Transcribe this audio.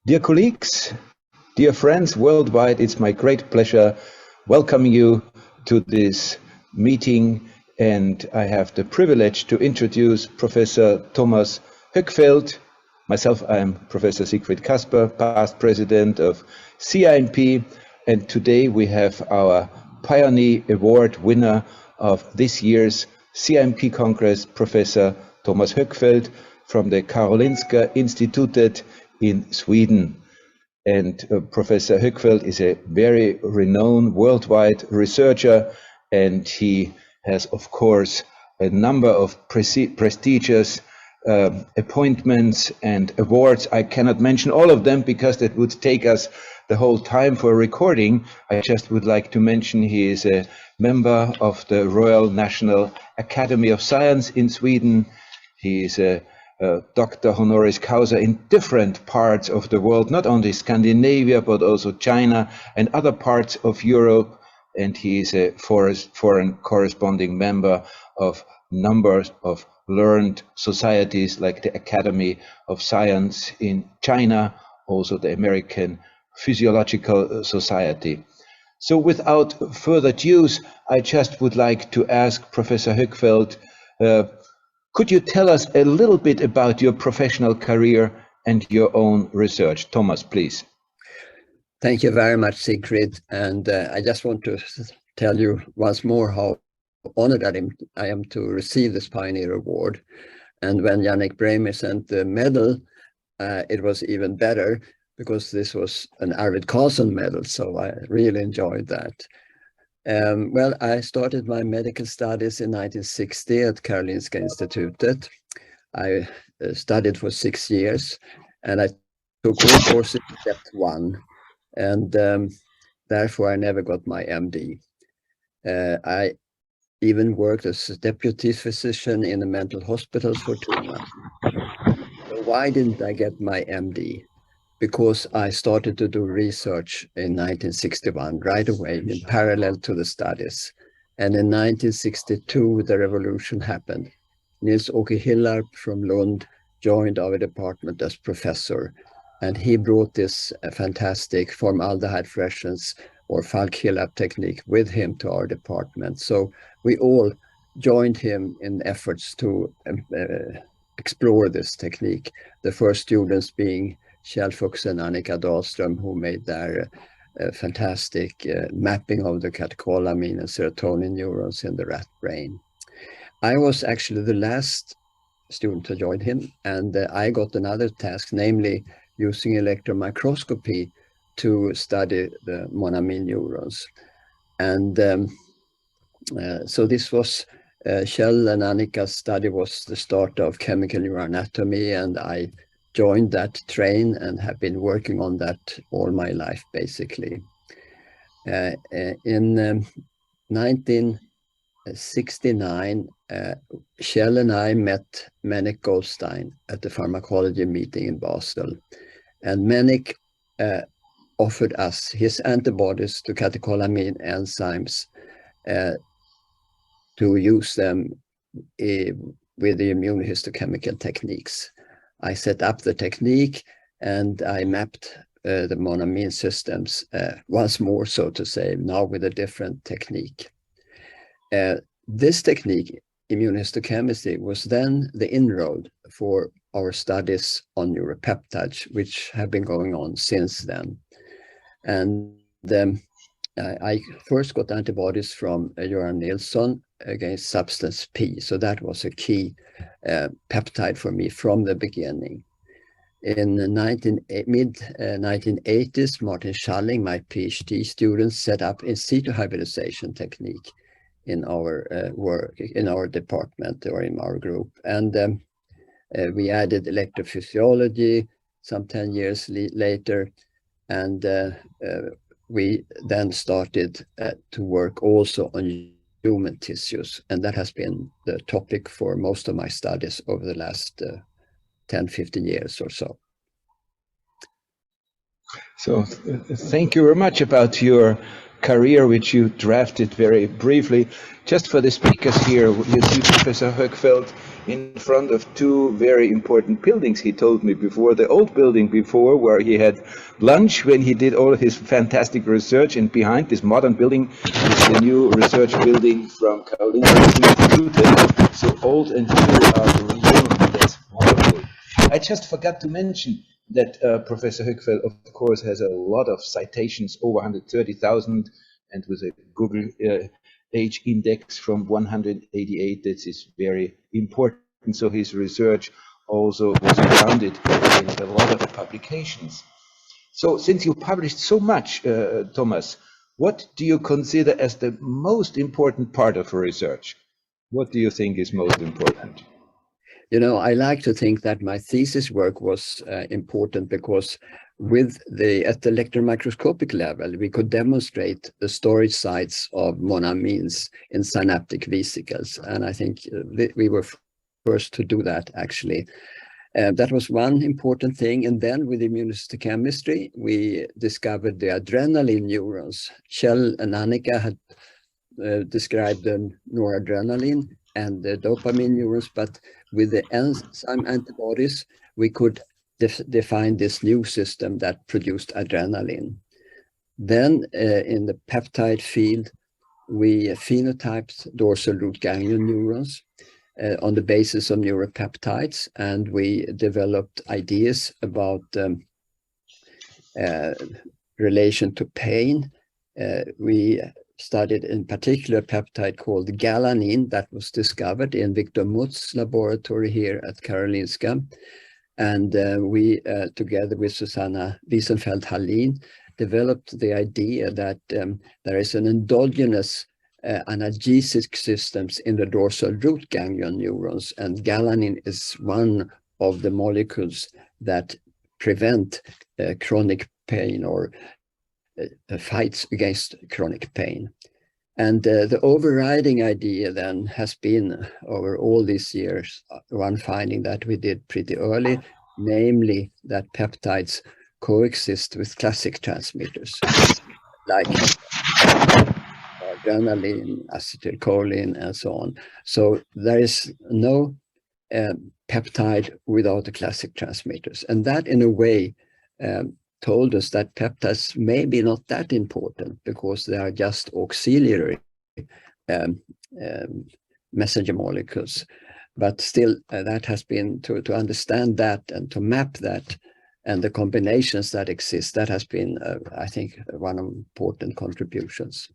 Dear colleagues, dear friends worldwide, it's my great pleasure welcoming you to this meeting, and I have the privilege to introduce Professor Tomas Hökfelt. Myself, I am Professor Siegfried Kasper, past president of CINP, and today we have our Pioneer Award winner of this year's CINP Congress, Professor Tomas Hökfelt from the Karolinska Institutet in Sweden. And Professor Hökfelt is a very renowned worldwide researcher, and he has, of course, a number of prestigious appointments and awards. I cannot mention all of them because that would take us the whole time for recording. I just would like to mention he is a member of the Royal National Academy of Science in Sweden. He is a Doctor honoris causa in different parts of the world, not only Scandinavia, but also China and other parts of Europe. And he is a foreign corresponding member of numbers of learned societies like the Academy of Science in China, also the American Physiological Society. So without further ado, I just would like to ask Professor Hökfelt, could you tell us a little bit about your professional career and your own research? Thomas, please. Thank you very much, Siegfried. And I just want to tell you once more how honored I am to receive this Pioneer Award. And when Yannick Bremer sent the medal, it was even better because this was an Arvid Carlson medal. So I really enjoyed that. Well, I started my medical studies in 1960 at Karolinska Institutet. I studied for 6 years, and I took all courses except one, and therefore I never got my MD. I even worked as a deputy physician in a mental hospital for 2 months. So why didn't I get my MD? Because I started to do research in 1961, right away, in parallel to the studies. And in 1962, the revolution happened. Nils-Åke Hillarp from Lund joined our department as professor, and he brought this fantastic formaldehyde fluorescence or Falk-Hillarp technique with him to our department. So we all joined him in efforts to explore this technique, the first students being Kjell Fuchs and Annika Dahlström, who made their fantastic mapping of the catecholamine and serotonin neurons in the rat brain. I was actually the last student to join him, and I got another task, namely using electron microscopy to study the monoamine neurons. And so this was Kjell and Annika's study was the start of chemical neuroanatomy, and I joined that train and have been working on that all my life, basically. In 1969, Kjell and I met Menik Goldstein at the pharmacology meeting in Basel. And Menik offered us his antibodies to catecholamine enzymes to use them with the immunohistochemical techniques. I set up the technique and I mapped the monoamine systems once more, so to say, now with a different technique. This technique, immunohistochemistry, was then the inroad for our studies on neuropeptides, which have been going on since then. And I first got antibodies from Göran Nilsson against substance P. So that was a key peptide for me from the beginning. In mid-1980s, Martin Schalling, my PhD student, set up in situ hybridization technique in our work, in our department or in our group. And we added electrophysiology some 10 years later. And we then started to work also on human tissues. And that has been the topic for most of my studies over the last 10, 15 years or so. So thank you very much about your career, which you drafted very briefly. Just for the speakers here, you see Professor Hökfelt in front of two very important buildings, he told me before. The old building before, where he had lunch when he did all his fantastic research, and behind this modern building is the new research building from Karolinska Institute. So old and new are reunited. That's wonderful. I just forgot to mention that Professor Hökfelt, of course, has a lot of citations, over 130,000, and with a Google age index from 188. This is very important. So his research also was grounded in a lot of publications. So since you published so much, Thomas, what do you consider as the most important part of research? What do you think is most important? You know, I like to think that my thesis work was important because at the electron microscopic level, we could demonstrate the storage sites of monoamines in synaptic vesicles. And I think we were first to do that, actually. That was one important thing. And then with immunohistochemistry, we discovered the adrenaline neurons. Kjell and Annika had described the noradrenaline and the dopamine neurons, but with the enzyme antibodies, we could define this new system that produced adrenaline. Then in the peptide field, we phenotyped dorsal root ganglion neurons on the basis of neuropeptides, and we developed ideas about relation to pain. We studied in particular peptide called galanin that was discovered in Victor Muth's laboratory here at Karolinska. And we, together with Susanna Wiesenfeld-Hallin, developed the idea that there is an endogenous analgesic systems in the dorsal root ganglion neurons, and galanin is one of the molecules that prevent chronic pain or fights against chronic pain. And the overriding idea then has been, over all these years, one finding that we did pretty early, namely that peptides coexist with classic transmitters, like adrenaline, acetylcholine, and so on. So there is no peptide without the classic transmitters. And that, in a way, told us that peptides may be not that important because they are just auxiliary messenger molecules. But still, that has been to understand that and to map that and the combinations that exist, that has been, I think, one of important contributions.